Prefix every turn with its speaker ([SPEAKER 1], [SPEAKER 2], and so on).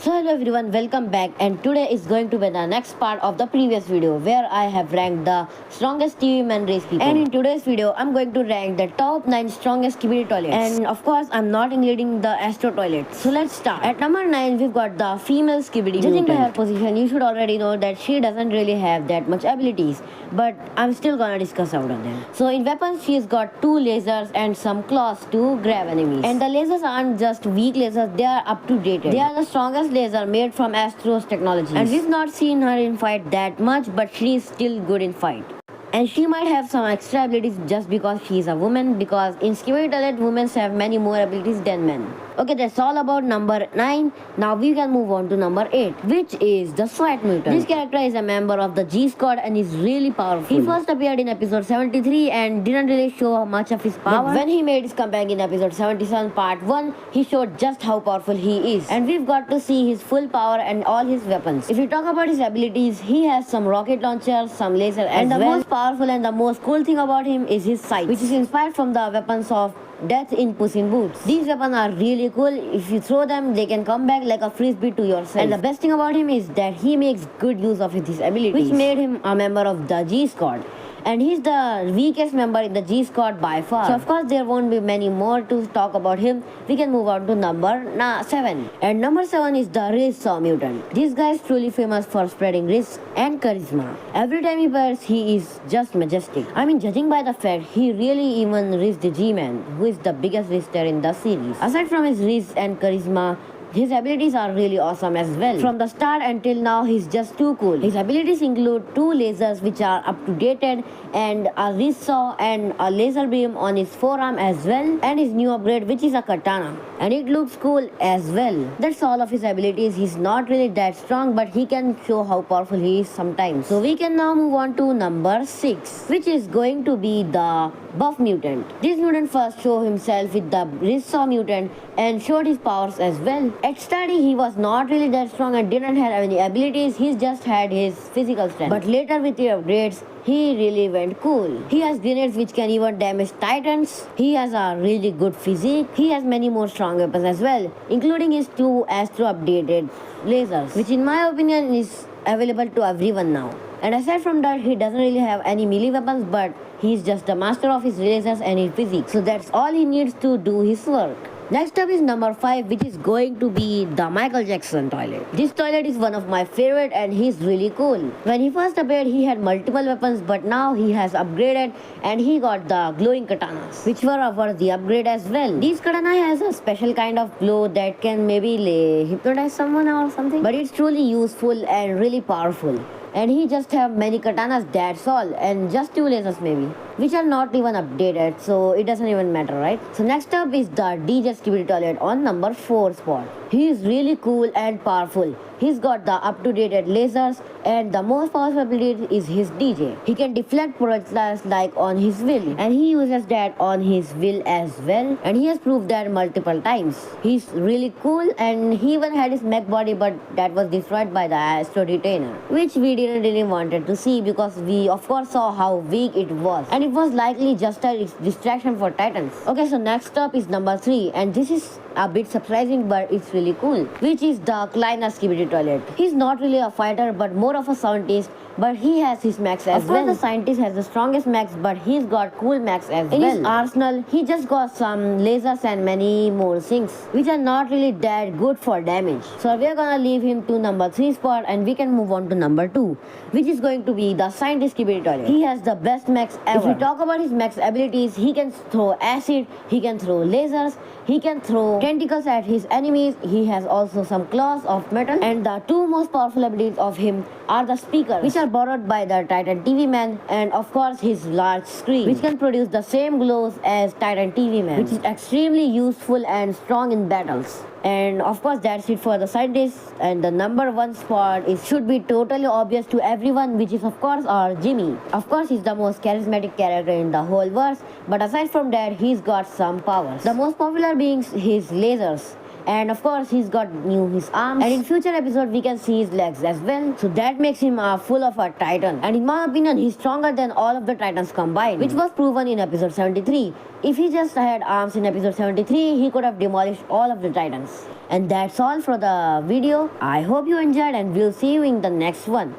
[SPEAKER 1] So hello everyone, welcome back, and today is going to be the next part of the previous video where I have ranked the strongest TV man race people. And in today's video, I'm going to rank the top 9 strongest Skibidi toilets. And of course, I'm not including the Astro toilets. So let's start. At number 9, we've got the female Skibidi. Judging by her position, you should already know that she doesn't really have that much abilities, but I'm still gonna discuss out of them. So in weapons, she's got 2 lasers and some claws to grab enemies. And the lasers aren't just weak lasers, they are up to date. They are the strongest laser made from Astro's technology. And we've not seen her in fight that much, but she's still good in fight. And she might have some extra abilities just because she's a woman, because in Skibidi toilet, women have many more abilities than men. Okay, that's all about number 9. Now we can move on to number 8, which is the SWAT mutant. This character is a member of the G Squad and is really powerful. He first appeared in episode 73 and didn't really show much of his power. But when he made his comeback in episode 77 part 1, he showed just how powerful he is. And we've got to see his full power and all his weapons. If we talk about his abilities, he has some rocket launchers, some laser, and the most powerful and the most cool thing about him is his sight, which is inspired from the weapons of Death in Puss in Boots. These weapons are really cool. If you throw them, they can come back like a frisbee to yourself. And the best thing about him is that he makes good use of his abilities, which made him a member of the G Squad. And he's the weakest member in the G Squad by far. So of course there won't be many more to talk about him. We can move on to number 7. And number 7 is the Riz mutant. This guy is truly famous for spreading risk and charisma. Every time he appears, he is just majestic. I mean, judging by the fact, he really even Riz the G-Man, who is the biggest risker in the series. Aside from his risk and charisma, his abilities are really awesome as well. From the start until now, he's just too cool. His abilities include 2 lasers which are up to dated, and a wrist saw and a laser beam on his forearm as well, and his new upgrade which is a katana. And it looks cool as well. That's all of his abilities. He's not really that strong, but he can show how powerful he is sometimes. So we can now move on to number 6, which is going to be the Buff mutant. This mutant first showed himself with the wrist saw mutant and showed his powers as well. At study, he was not really that strong and didn't have any abilities, he just had his physical strength. But later with the upgrades, he really went cool. He has grenades which can even damage titans. He has a really good physique. He has many more strong weapons as well, including his 2 Astro updated lasers, which in my opinion is available to everyone now. And aside from that, he doesn't really have any melee weapons, but he's just the master of his lasers and his physique. So that's all he needs to do his work. Next up is number 5, which is going to be the Michael Jackson toilet. This toilet is one of my favorite and he's really cool. When he first appeared, he had multiple weapons, but now he has upgraded and he got the glowing katanas, which were a worthy upgrade as well. This katana has a special kind of glow that can maybe hypnotize someone or something, but it's truly useful and really powerful. And he just have many katanas, that's all, and just 2 lasers maybe, which are not even updated, so it doesn't even matter, right? So next up is the DJ Skibidi toilet on number 4 spot. He is really cool and powerful. He's got the up-to-date lasers, and the most powerful ability is his DJ. He can deflect projectiles like on his will, and he uses that on his will as well, and he has proved that multiple times. He's really cool, and he even had his mech body, but that was destroyed by the Astro Retainer, which we didn't really wanted to see because we of course saw how weak it was, and it was likely just a distraction for Titans. Okay, so next up is number 3, and this is a bit surprising, but it's really cool, which is the Kleiner Skibidi toilet. He's not really a fighter, but more of a scientist, but he has his mechs as well. Of course, the scientist has the strongest mechs, but he's got cool mechs as well. In his arsenal, he just got some lasers and many more things, which are not really that good for damage. So we're gonna leave him to number 3 spot, and we can move on to number 2, which is going to be the scientist Skibidi toilet. He has the best mechs ever. If we talk about his mechs abilities, he can throw acid, he can throw lasers, he can throw tentacles at his enemies. He has also some claws of metal, and the 2 most powerful abilities of him are the speakers, which are borrowed by the Titan TV Man, and of course his large screen, which can produce the same glows as Titan TV Man, which is extremely useful and strong in battles. And of course that's it for the scientists. And the number 1 spot should be totally obvious to everyone, which is of course our Jimmy. Of course he's the most charismatic character in the whole verse, but aside from that, he's got some powers. The most popular being his lasers, and of course he's got his arms, and in future episode we can see his legs as well, so that makes him full of a titan. And in my opinion, he's stronger than all of the titans combined, which was proven in episode 73. If he just had arms in episode 73, he could have demolished all of the titans. And that's all for the video. I hope you enjoyed and we'll see you in the next one.